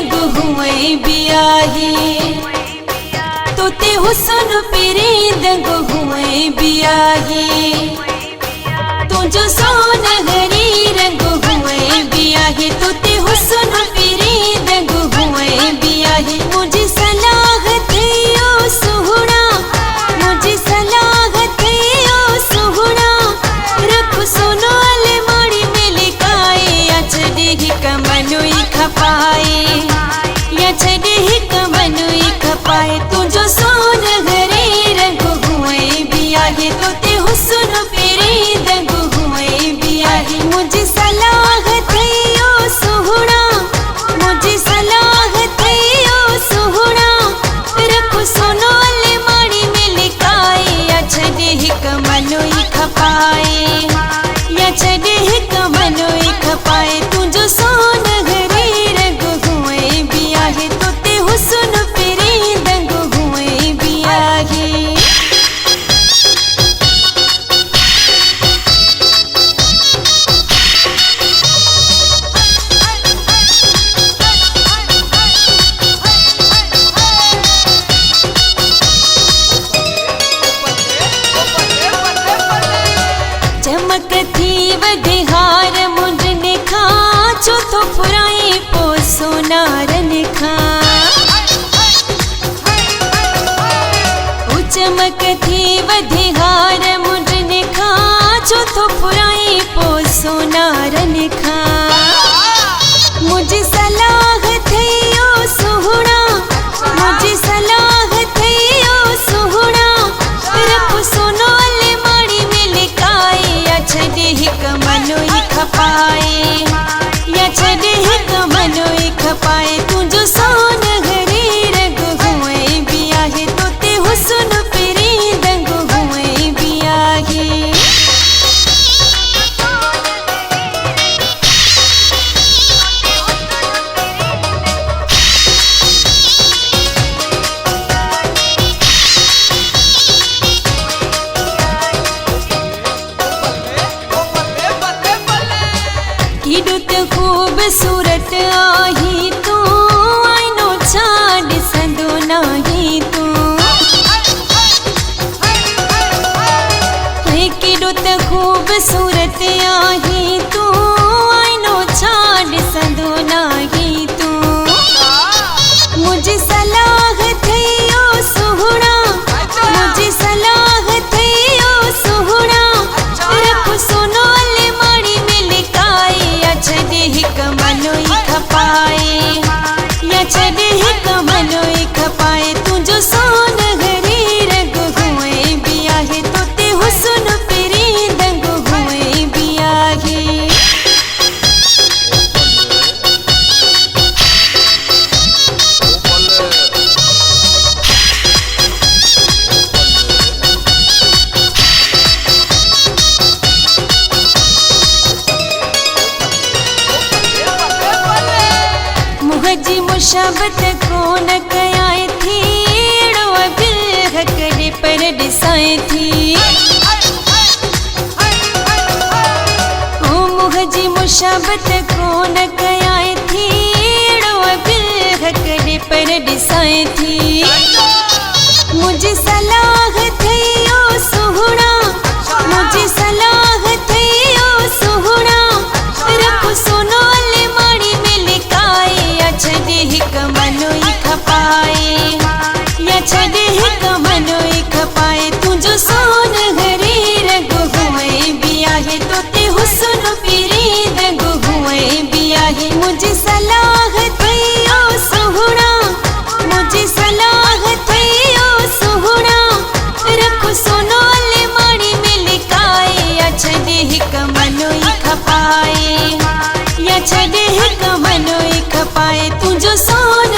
रंग हुए बियाही तोते हुसन पेरे रंग हुए बियाही तू जो सोनहरी रंग हुए बियाही तोते हुसन पेरे रंग हुए बियाही मुझे सलाह थे ओ सुहना मुझे सलाह थे ओ सुहना रख सुनो अलमारी में लिखाए या छड़े ही कमनोई खपाए या छड़े ही कमनोई खपाए तू जो सोनहरी रंग हुए बियाही तोते हुसन पेरे रंग हुए बियाही मुझे सलाह थे ओ सुहना मुझे सलाह थे ओ सुहना रख सुनो अलमारी में लिखाए या छड़े ही कमनोई खपाए या छड़े ही कमनोई खपाए तू जो सोनहरी रंग हुए बियाही तोते हुसन पेरे रंग हुए बियाही चमक थी वधिहार मुझने खा चौथो फुराई पो सोनारन खा चमक थी वधिहार मुझने खा चौथो फुराई पो सोनारन खा मुझे सलाह थे ओ सुहना मुझे सलाह थे ओ सुहना रख सुनो अलमारी में लिखाए या छड़े ही कमनोई खपाए या छड़े ही कमनोई खपाए तू जो सोनहरी रंग हुए बियाही तोते हुसन पेरे रंग हुए बियाही किडुत खूबसूरत आही तू आईनो छाड़ संदो नाही तू किडुत खूबसूरत आही तू आईनो छाड़ संदो नाही तू मुझे सलाह थे ओ सुहना मुझे सलाह थे ओ सुहना रख सुनो अलमारी में लिखाए या छड़े ही कमनोई खपाए या छड़े ही कमनोई खपाए तू जो सोनहरी रंग हुए बियाही तोते हुसन पेरे रंग हुए बियाही मुहजी मुशबत को न कयाए थी एड़ो दिल हकड़े पर डिसाए थी ओ मुहजी मुशबत को न कयाए थी एड़ो दिल हकड़े पर डिसाए थी मुझे सलाह थे ओ सुहना मुझे सलाह थे ओ सुहना रख सुनो अलमारी में लिखाए या छड़े ही कमनोई खपाए या छड़े ही कमनोई खपाए तू जो सोनहरी रंग हुए बियाही तोते हुसन पेरे रंग हुए बियाही मुझे सलाह थे ओ सुहना मुझे सलाह थे ओ सुहना रख सुनो अलमारी में लिखाए या छड़े ही कमनोई खपाए या छड़े ही कमनोई खपाए तू जो सोन